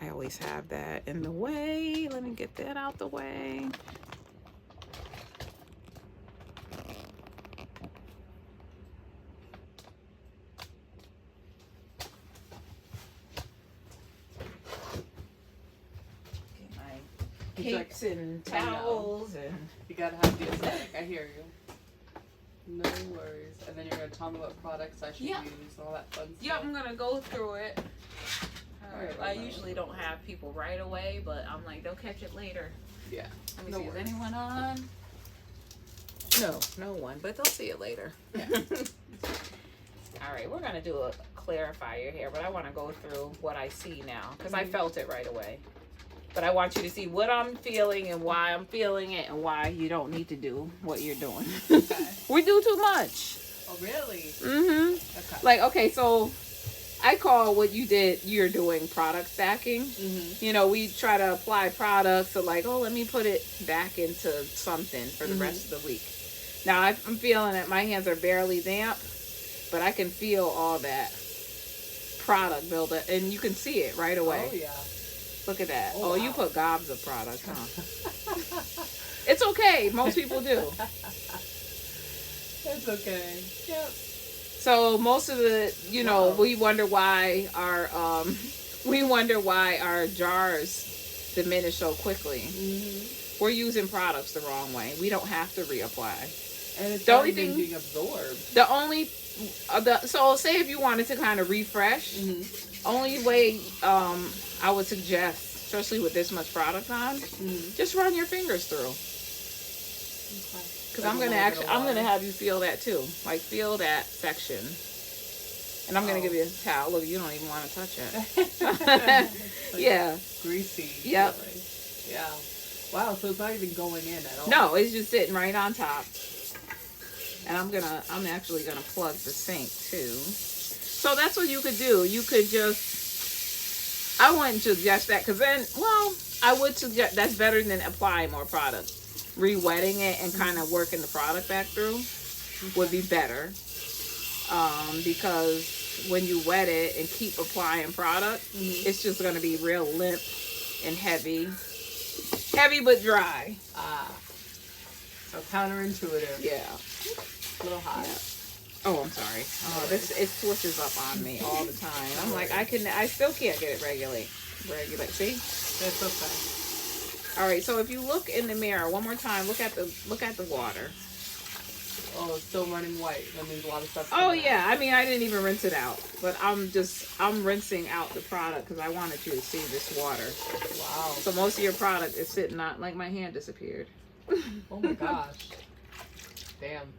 I always have that in the way. Let me get that out the way. Cakes and towels and you gotta have the aesthetic. I hear you. No worries. And then you're gonna tell me what products I should use and all that fun stuff. Yep, I'm gonna go through it. Alright, I usually don't have people right away, but I'm like, they'll catch it later. Yeah. Let me see, is anyone on? No one, but they'll see it later. Yeah. All right, we're gonna do a clarifier here, but I want to go through what I see now because I felt it right away. But I want you to see what I'm feeling and why I'm feeling it and why you don't need to do what you're doing. Okay. We do too much. Oh, really? Mm-hmm. Okay. Like, okay, so I call what you're doing product stacking. Mm-hmm. You know, we try to apply products, so like, oh, let me put it back into something for the rest of the week. Now, I'm feeling that my hands are barely damp, but I can feel all that product buildup, and you can see it right away. Oh, yeah. Look at that. Oh, wow. You put gobs of product, huh? It's okay. Most people do. It's okay. Yep. So most of the, we wonder why our jars diminish so quickly. Mm-hmm. We're using products the wrong way. We don't have to reapply. And it's the only thing thing being absorbed. The only so say if you wanted to kind of refresh, only way I would suggest, especially with this much product on, just run your fingers through. Because I'm gonna have you feel that too. Like feel that section. And I'm gonna give you a towel. Look, you don't even want to touch it. Like yeah. Greasy. Yep. Feeling. Yeah. Wow, so it's not even going in at all. No, it's just sitting right on top. And I'm actually gonna plug the sink too. So that's what you could do. You could just, I wouldn't suggest that because then, well, I would suggest that's better than applying more product. Re-wetting it and kind of working the product back through would be better. Because when you wet it and keep applying product, it's just going to be real limp and heavy. Heavy but dry. So counterintuitive. Yeah. A little hot. Yeah. Oh, I'm sorry. Oh, it switches up on me all the time. I'm like, I still can't get it regulate. See? That's okay. All right, so if you look in the mirror one more time, look at the water. Oh, it's still running white. That means a lot of stuff. Oh yeah, I mean I didn't even rinse it out, but I'm rinsing out the product because I wanted you to see this water. Wow. So most of your product is sitting on, like my hand disappeared. Oh my gosh. Damn.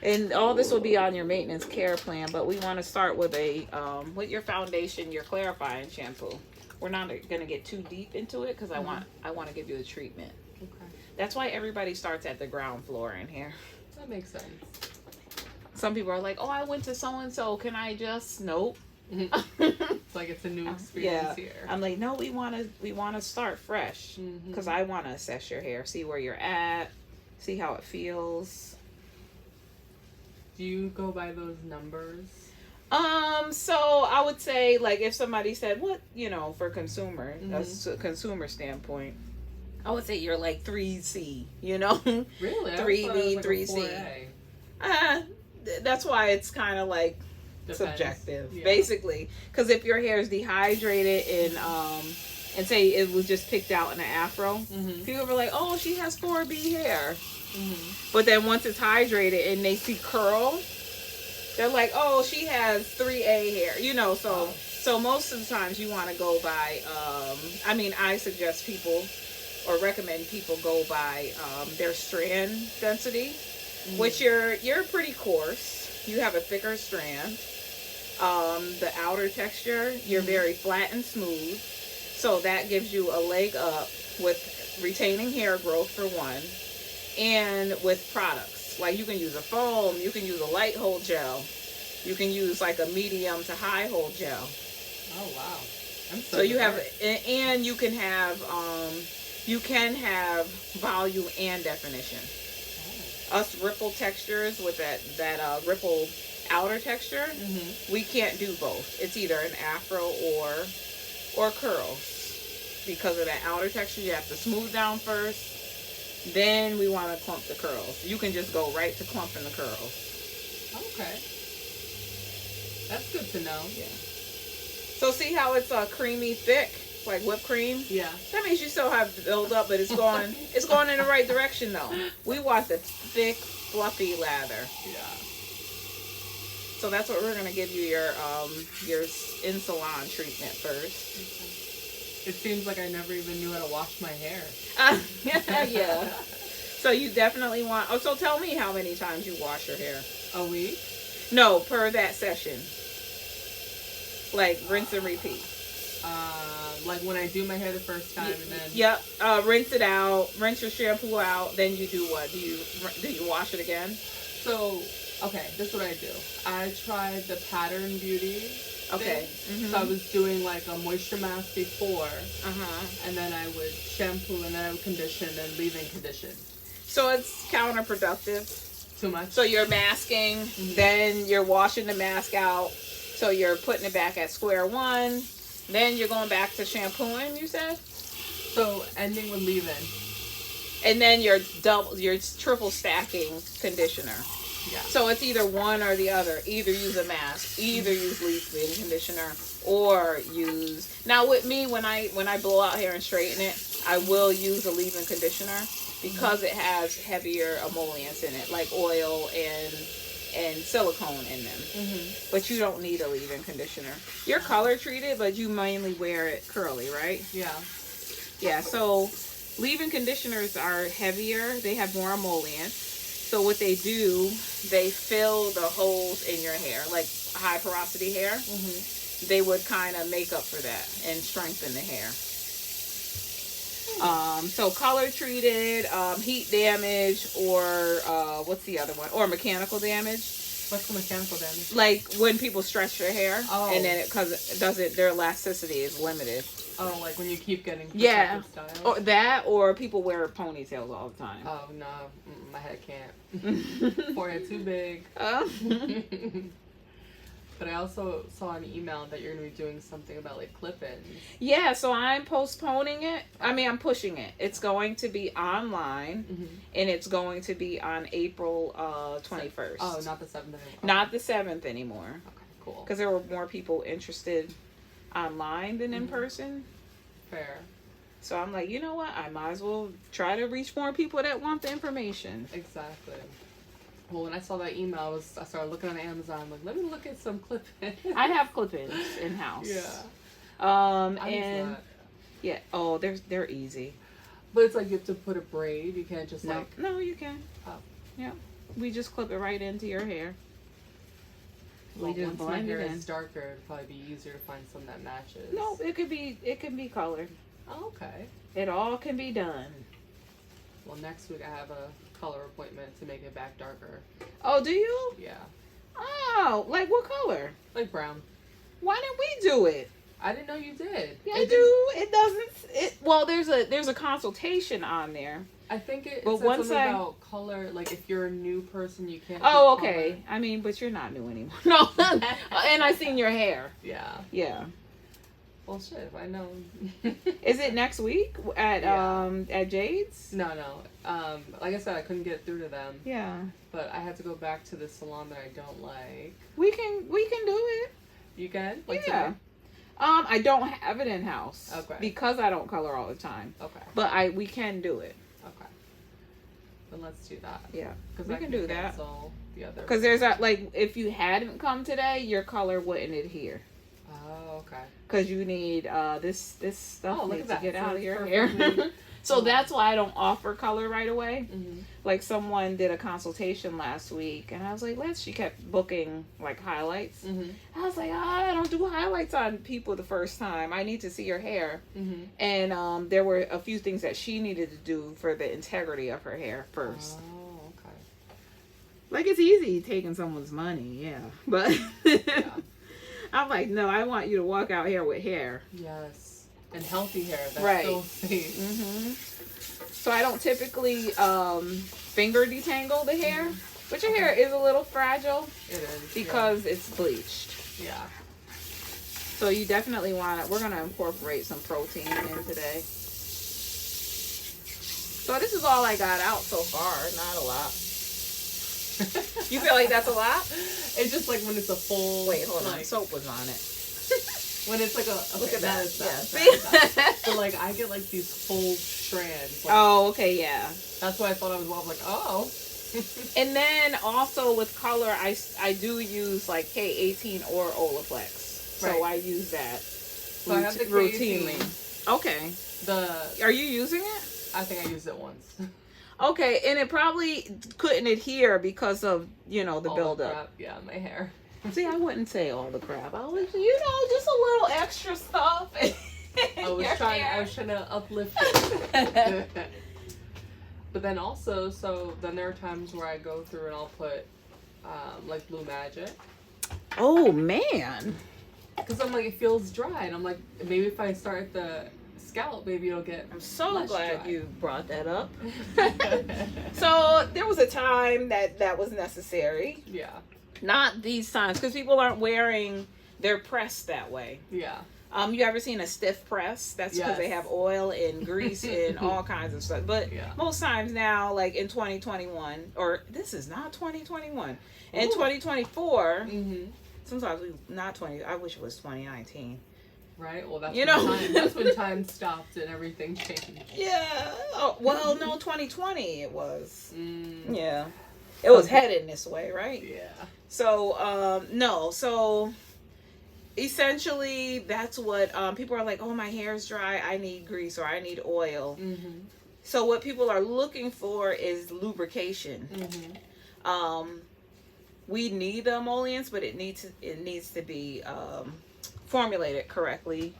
And all this will be on your maintenance care plan, but we want to start with with your foundation, your clarifying shampoo. We're not going to get too deep into it because I want to give you a treatment. Okay. That's why everybody starts at the ground floor in here. That makes sense. Some people are like, oh, I went to so-and-so. Can I just? Nope. It's like it's a new experience here. I'm like, no, we want to start fresh because I want to assess your hair, see where you're at, see how it feels. Do you go by those numbers? So I would say, like, if somebody said, what, for consumer, that's a consumer standpoint, I would say you're like 3C, Really? 3B, 3C. That's why it's kind of like subjective, basically. Because if your hair is dehydrated and say it was just picked out in an afro, people were like, oh, she has 4B hair. But then once it's hydrated and they see curl, they're like, oh, she has 3A hair, so most of the times you want to go by I suggest people or recommend people go by their strand density, which you're pretty coarse, you have a thicker strand, the outer texture, you're very flat and smooth, so that gives you a leg up with retaining hair growth for one. And with products, like you can use a foam, you can use a light hold gel, you can use like a medium to high hold gel. Oh wow! So you have, and you can have volume and definition. Us ripple textures with that ripple outer texture, we can't do both. It's either an afro or curls. Because of that outer texture, you have to smooth down first. Then we want to clump the curls. You can just go right to clumping the curls. Okay. That's good to know. Yeah. So see how it's creamy thick, like whipped cream? Yeah. That means you still have the build up, but it's going in the right direction though. We want the thick, fluffy lather. Yeah. So that's what we're gonna give you your in salon treatment first. Okay. It seems like I never even knew how to wash my hair. Yeah. So you definitely want. Oh, so tell me how many times you wash your hair. A week? No, per that session. Like rinse and repeat. Like when I do my hair the first time and then. Yep. Rinse it out. Rinse your shampoo out. Then you do what? Do you wash it again? So okay, this is what I do. I tried the Pattern Beauty. Okay. So I was doing like a moisture mask before, and then I would shampoo, and then I would condition, and leave-in condition. So it's counterproductive. Too much. So you're masking, then you're washing the mask out. So you're putting it back at square one. Then you're going back to shampooing. You said. So ending with leave-in. And then you're triple stacking conditioner. Yeah. So it's either one or the other. Either use a mask, either use leave-in conditioner, or use. Now with me, when I blow out hair and straighten it, I will use a leave-in conditioner because it has heavier emollients in it, like oil and silicone in them. But you don't need a leave-in conditioner. You're color treated, but you mainly wear it curly, right? Yeah. Yeah. So leave-in conditioners are heavier. They have more emollients. So what they do, they fill the holes in your hair, like high porosity hair. They would kind of make up for that and strengthen the hair. So color treated, heat damage, or what's the other one? Or mechanical damage. What's the mechanical damage? Like when people stretch their hair, and then because their elasticity is limited. Oh, like when you keep getting style? Or that, or people wear ponytails all the time. Oh no, my head can't. Forehead too big. But I also saw an email that you're going to be doing something about like clip-ins. Yeah, so I'm postponing it. I mean, I'm pushing it. It's going to be online, and it's going to be on April 21st. Oh, not the 7th anymore. Not the 7th anymore. Okay, cool. Because there were more people interested online than in person. Fair. So I'm like, you know what? I might as well try to reach more people that want the information. Exactly. Well, when I saw that email, I started looking on Amazon. Like, let me look at some clip-ins. I have clip-ins in house. Yeah. And yeah. Oh, they're easy. But it's like you have to put a braid. You can't just No, you can. Oh. Yeah. We just clip it right into your hair. Well, once my hair is darker, it'd probably be easier to find some that matches. No, it can be colored. Oh, okay. It all can be done. Well, next week I have a color appointment to make it back darker. Oh, do you? Yeah. Oh, like what color? Like brown. Why didn't we do it? I didn't know you did. Yeah, I do. It doesn't. Well, there's a consultation on there. I think it but said once something about color. Like if you're a new person, you can't. Oh, okay. Color. I mean, but you're not new anymore. No. And I seen your hair. Yeah. Yeah. Well, shit. If I know. Is it next week at Jade's? No. Like I said, I couldn't get through to them. Yeah. But I had to go back to the salon that I don't like. We can do it. You can? Like yeah. Today? I don't have it in house. Okay. Because I don't color all the time. Okay. But we can do it. Okay. Then let's do that. Yeah. Because we can do that. Because there's that, like, if you hadn't come today, your color wouldn't adhere. Oh, okay. Because you need this stuff needs to get out of your hair. So that's why I don't offer color right away. Like someone did a consultation last week, and I was like, she kept booking like highlights. I was like, I don't do highlights on people the first time. I need to see your hair. And there were a few things that she needed to do for the integrity of her hair first. Oh, okay. Like it's easy taking someone's money, yeah. But I'm like, no, I want you to walk out here with hair. Yes. And healthy hair. That's right. Still safe. So I don't typically finger detangle the hair. But your hair is a little fragile. It is. Because it's bleached. Yeah. So you definitely want it. We're going to incorporate some protein in today. So this is all I got out so far. Not a lot. You feel like that's a lot? It's just like when it's a full... Wait, hold on. Soap was on it. When it's like a... Okay, look at that. So like I get like these full strands. Like, oh, okay, yeah. That's why I thought I was like, oh. And then also with color, I do use like K18 or Olaplex. So right. I use that so I have the routinely. Okay. Are you using it? I think I used it once. Okay, and it probably couldn't adhere because of, the all buildup. The crap, yeah, my hair. See, I wouldn't say all the crap. I was, just a little extra stuff. I was trying to uplift it. But then also, so then there are times where I go through and I'll put like Blue Magic. Oh man. Because I'm like, it feels dry, and I'm like, maybe if I start at the scalp, maybe it'll get. I'm so glad dry. you brought that up. So there was a time that was necessary. Yeah. Not these times, because people aren't wearing their press that way. Yeah. You ever seen a stiff press? That's because they have oil and grease and all kinds of stuff. But most times now, like in 2021, or this is not 2021, in 2024, sometimes not 20. I wish it was 2019. Right. Well, that's when time stopped and everything changed. Yeah. Oh, well, no, 2020 it was. Yeah. It was headed this way, right? Yeah. So, no. So, essentially, that's what people are like, oh, my hair's dry. I need grease or I need oil. Mm-hmm. So, what people are looking for is lubrication. Mm-hmm. We need the emollients, but it needs to be formulated correctly,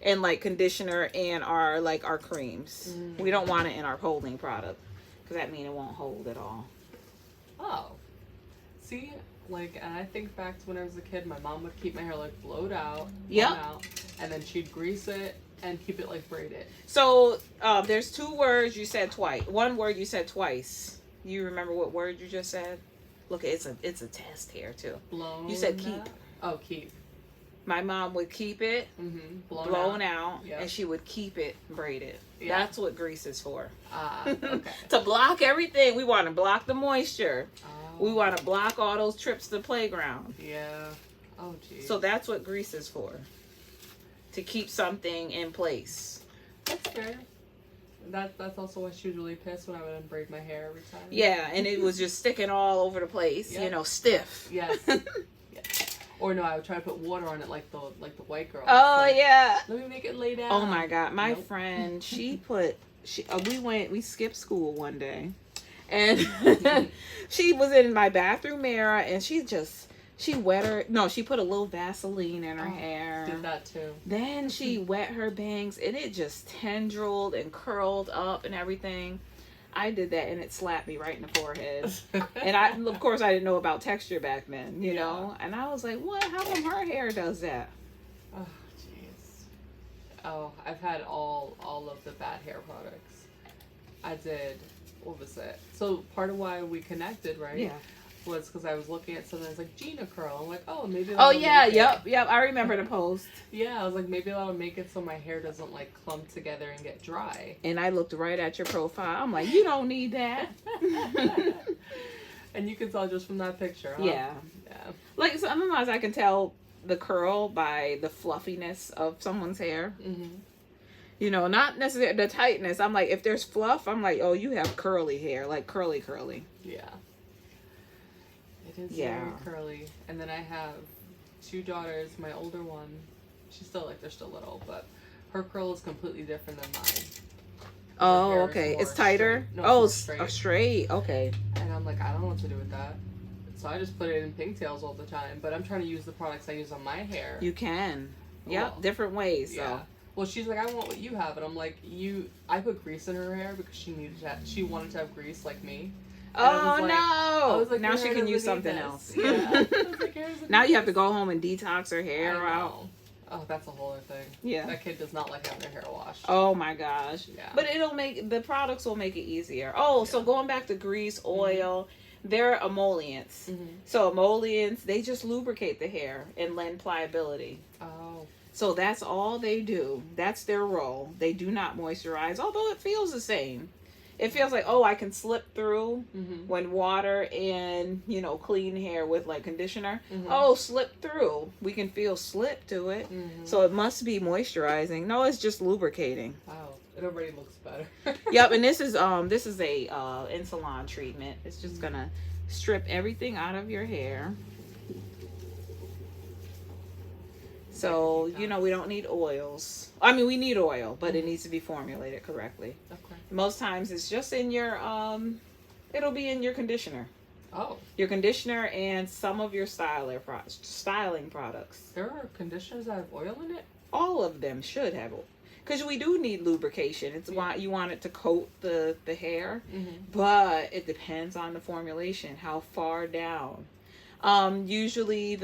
and like conditioner and our creams. Mm-hmm. We don't want it in our holding product because that means it won't hold at all. Oh, see, and I think back to when I was a kid, my mom would keep my hair blowed out, and then she'd grease it and keep it braided. So there's two words you said twice. One word you said twice. You remember what word you just said? Look, it's a test here too. Blown. You said keep. Oh, keep. My mom would keep it blown out, and she would keep it braided. Yeah. That's what grease is for. Okay. To block everything. We want to block the moisture. Oh. We want to block all those trips to the playground. Yeah. Oh, geez. So that's what grease is for. To keep something in place. That's fair. That's also why she was really pissed when I would unbraid my hair every time. Yeah, and it was just sticking all over the place, stiff. Yes. Or no, I would try to put water on it like the white girl. Oh yeah. Let me make it lay down. Oh my God, my friend, we skipped school one day, and she was in my bathroom mirror, and she put a little Vaseline in her hair. Did that too. Then she wet her bangs, and it just tendrilled and curled up and everything. I did that, and it slapped me right in the forehead. And of course, I didn't know about texture back then, you know? And I was like, what? How come her hair does that? Oh, jeez. Oh, I've had all of the bad hair products. I did, what was it? So part of why we connected, right? Yeah. Was because I was looking at something that's like Gina Curl. I'm like, oh, maybe that'll yep. I remember the post. Yeah, I was like, maybe that'll make it so my hair doesn't clump together and get dry. And I looked right at your profile. I'm like, you don't need that. And you can tell just from that picture, huh? Yeah. Sometimes I can tell the curl by the fluffiness of someone's hair. Mm-hmm. Not necessarily the tightness. I'm like, if there's fluff, I'm like, oh, you have curly hair, curly. Yeah. It is very curly. And then I have 2 daughters. My older one, they're still little, but her curl is completely different than mine. Oh, okay. It's tighter? Straight. No, it's straight. Okay. And I'm like, I don't know what to do with that. So I just put it in pigtails all the time. But I'm trying to use the products I use on my hair. You can. Yep, different ways. Yeah. So. Well, she's like, I want what you have. And I'm like, I put grease in her hair because she wanted to have grease like me. And I was like, now she can use something else. Yeah. Now you have to go home and detox her hair out. Oh, that's a whole other thing. Yeah. That kid does not like having her hair washed. Oh my gosh. Yeah. But the products will make it easier. Oh, so going back to grease, oil, They're emollients. So emollients, they just lubricate the hair and lend pliability. Oh. So that's all they do. That's their role. They do not moisturize, although it feels the same. It feels like, oh, I can slip through when water and, you know, clean hair with like conditioner. Oh, slip through. We can feel slip to it. So it must be moisturizing. No, it's just lubricating. Wow, it already looks better. Yep, and this is a in salon treatment. It's just gonna strip everything out of your hair. So, you know, we don't need oils. I mean, we need oil, but it needs to be formulated correctly. Okay. Most times it's just in your, it'll be in your conditioner. Oh. Your conditioner and some of your styling products. There are conditioners that have oil in it? All of them should have oil. Because we do need lubrication. It's why you want it to coat the hair. But it depends on the formulation, how far down. Usually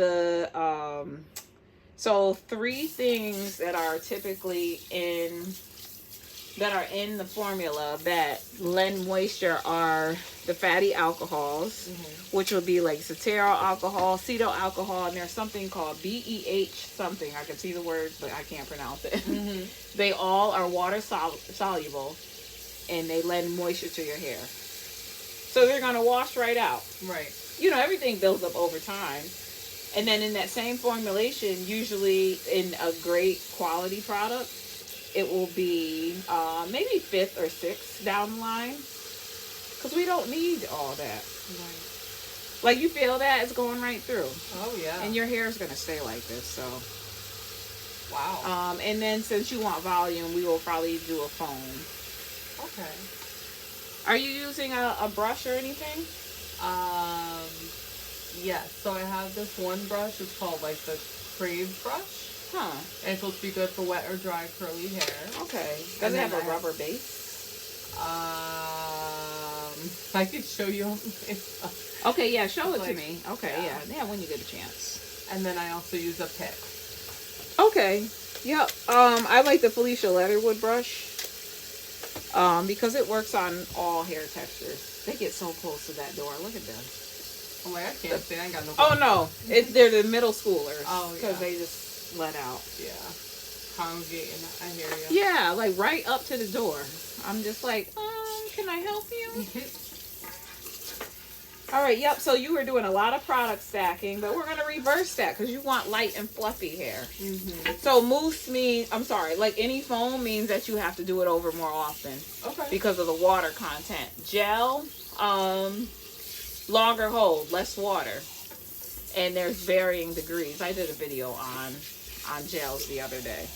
so 3 things that are typically in the formula that lend moisture are the fatty alcohols, which will be like cetyl alcohol, cetyl alcohol, and there's something called BEH something. I can see the words, but I can't pronounce it. They all are water soluble, and they lend moisture to your hair. So they're going to wash right out. Right. You know, everything builds up over time. And then in that same formulation, usually in a great quality product, it will be maybe 5th or 6th down the line. Because we don't need all that. Right. Like, you feel that? It's going right through. Oh, yeah. And your hair is going to stay like this, so. Wow. And then since you want volume, we will probably do a foam. Okay. Are you using a brush or anything? Yes. So I have this one brush. It's called like the Crave brush. Huh. And it's supposed to be good for wet or dry curly hair. Okay. Does it have a rubber base? I could show you. Okay, yeah, show it to me. Okay, yeah, when you get a chance. And then I also use a pick. Okay. Yep. I like the Felicia Leatherwood brush. Because it works on all hair textures. They get so close to that door. Look at them. Oh my, I can't see. I ain't got no. Oh no, they're the middle schoolers. Oh yeah. Because they just let out. Yeah. Congregating. I hear you. Yeah, like right up to the door. I'm just like, can I help you? All right, yep, so you were doing a lot of product stacking, but we're going to reverse that because you want light and fluffy hair. So mousse means, I'm sorry, like any foam means that you have to do it over more often. Okay. Because of the water content. Gel, longer hold, less water. And there's varying degrees. I did a video on gels the other day.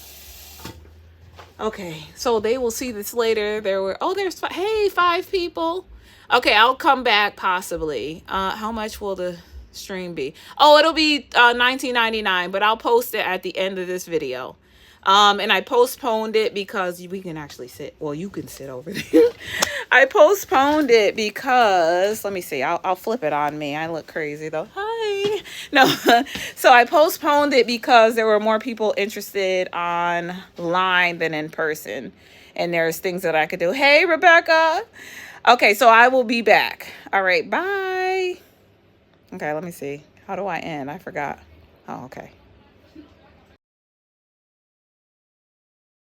Okay, so they will see this later. There's 5 people. Okay, I'll come back possibly. How much will the stream be? Oh, it'll be $19.99, but I'll post it at the end of this video. And I postponed it because we can actually sit. Well, you can sit over there. I postponed it because, let me see. I'll flip it on me. I look crazy though. Hi. No. So I postponed it because there were more people interested online than in person. And there's things that I could do. Hey, Rebecca. Okay, so I will be back. All right, bye. Okay, let me see. How do I end? I forgot. Oh, okay.